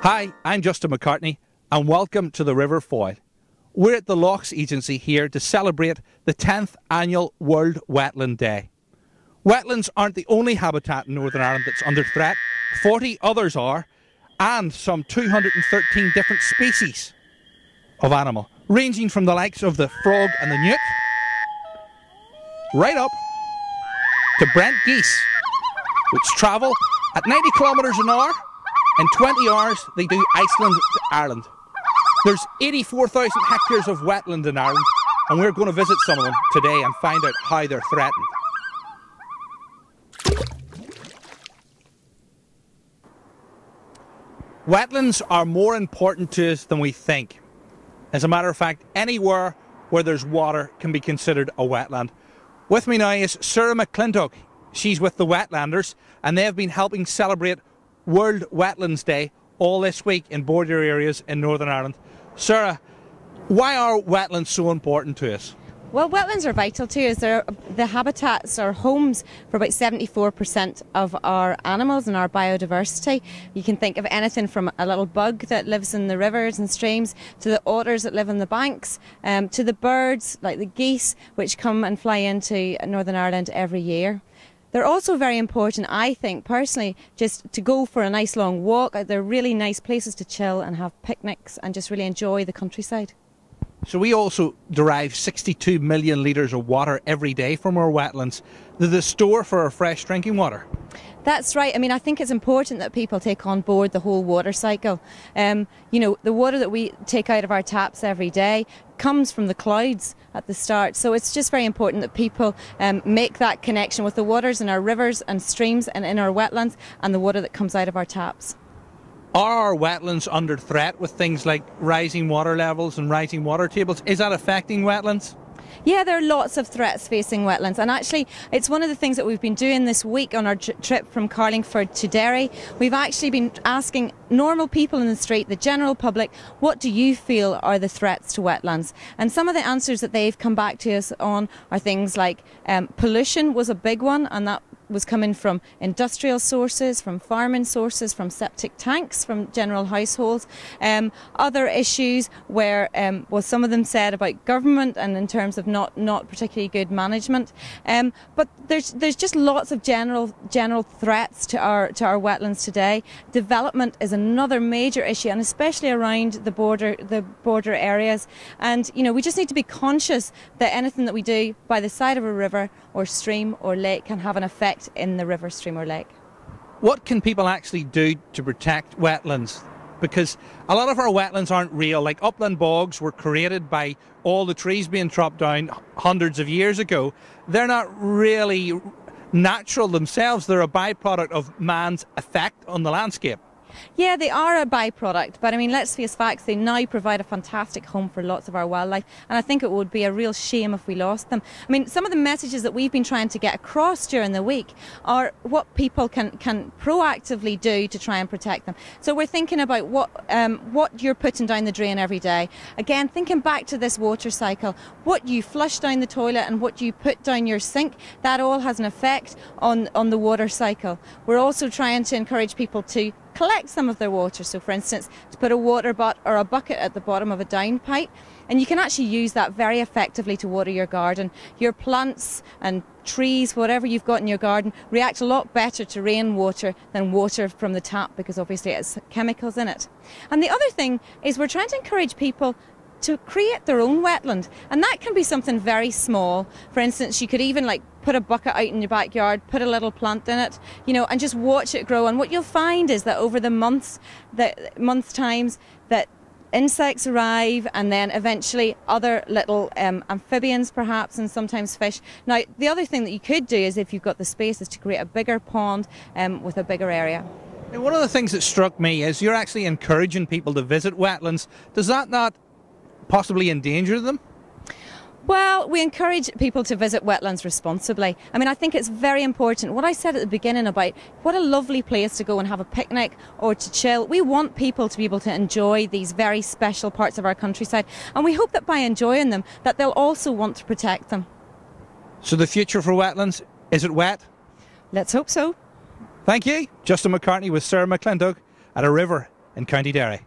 Hi, I'm Justin McCartney and welcome to the River Foyle. We're at the Loughs Agency here to celebrate the 10th annual World Wetland Day. Wetlands aren't the only habitat in Northern Ireland that's under threat. 40 others are, and some 213 different species of animal, ranging from the likes of the frog and the newt, right up to Brent geese, which travel at 90 kilometres an hour. In 20 hours, they do Iceland to Ireland. There's 84,000 hectares of wetland in Ireland, and we're going to visit some of them today and find out how they're threatened. Wetlands are more important to us than we think. As a matter of fact, anywhere where there's water can be considered a wetland. With me now is Sara McClintoch. She's with the Wetlanders, and they have been helping celebrate World Wetlands Day all this week in border areas in Northern Ireland. Sara, why are wetlands so important to us? Well, wetlands are vital to us. They're the habitats or homes for about 74% of our animals and our biodiversity. You can think of anything from a little bug that lives in the rivers and streams, to the otters that live on the banks, to the birds like the geese which come and fly into Northern Ireland every year. They're also very important, I think, personally, just to go for a nice long walk. They're really nice places to chill and have picnics and just really enjoy the countryside. So we also derive 62 million litres of water every day from our wetlands. They're the store for our fresh drinking water. That's right. I mean, I think it's important that people take on board the whole water cycle. You know, the water that we take out of our taps every day comes from the clouds at the start. So it's just very important that people make that connection with the waters in our rivers and streams and in our wetlands and the water that comes out of our taps. Are our wetlands under threat with things like rising water levels and rising water tables? Is that affecting wetlands? Yeah, there are lots of threats facing wetlands, and actually it's one of the things that we've been doing this week on our trip from Carlingford to Derry. We've actually been asking normal people in the street, the general public, what do you feel are the threats to wetlands? And some of the answers that they've come back to us on are things like pollution was a big one, and that was coming from industrial sources, from farming sources, from septic tanks, from general households. Other issues where, well, some of them said about government and in terms of not particularly good management. But there's just lots of general threats to our wetlands today. Development is another major issue, and especially around the border areas. And you know, we just need to be conscious that anything that we do by the side of a river or stream or lake can have an effect in the river, stream or lake. What can people actually do to protect wetlands? Because a lot of our wetlands aren't real. Like upland bogs were created by all the trees being chopped down hundreds of years ago. They're not really natural themselves. They're a byproduct of man's effect on the landscape. Yeah, they are a byproduct, but I mean, let's face facts, they now provide a fantastic home for lots of our wildlife, and I think it would be a real shame if we lost them. I mean, some of the messages that we've been trying to get across during the week are what people can proactively do to try and protect them. So we're thinking about what you're putting down the drain every day. Again, thinking back to this water cycle, what you flush down the toilet and what you put down your sink, that all has an effect on the water cycle. We're also trying to encourage people to collect some of their water. So for instance, to put a water butt or a bucket at the bottom of a downpipe, and you can actually use that very effectively to water your garden. Your plants and trees, whatever you've got in your garden, react a lot better to rainwater than water from the tap, because obviously it has chemicals in it. And the other thing is we're trying to encourage people to create their own wetland, and that can be something very small. For instance, you could even put a bucket out in your backyard, put a little plant in it, you know, and just watch it grow. And what you'll find is that over the months times that insects arrive, and then eventually other little amphibians perhaps, and sometimes fish. Now, the other thing that you could do is, if you've got the space, is to create a bigger pond with a bigger area. One of the things that struck me is you're actually encouraging people to visit wetlands. Does that not possibly endanger them? Well, we encourage people to visit wetlands responsibly. I mean, I think it's very important. What I said at the beginning about what a lovely place to go and have a picnic or to chill, we want people to be able to enjoy these very special parts of our countryside, and we hope that by enjoying them, that they'll also want to protect them. So the future for wetlands, is it wet? Let's hope so. Thank you. Justin McCartney with Sara McClintoch at a river in County Derry.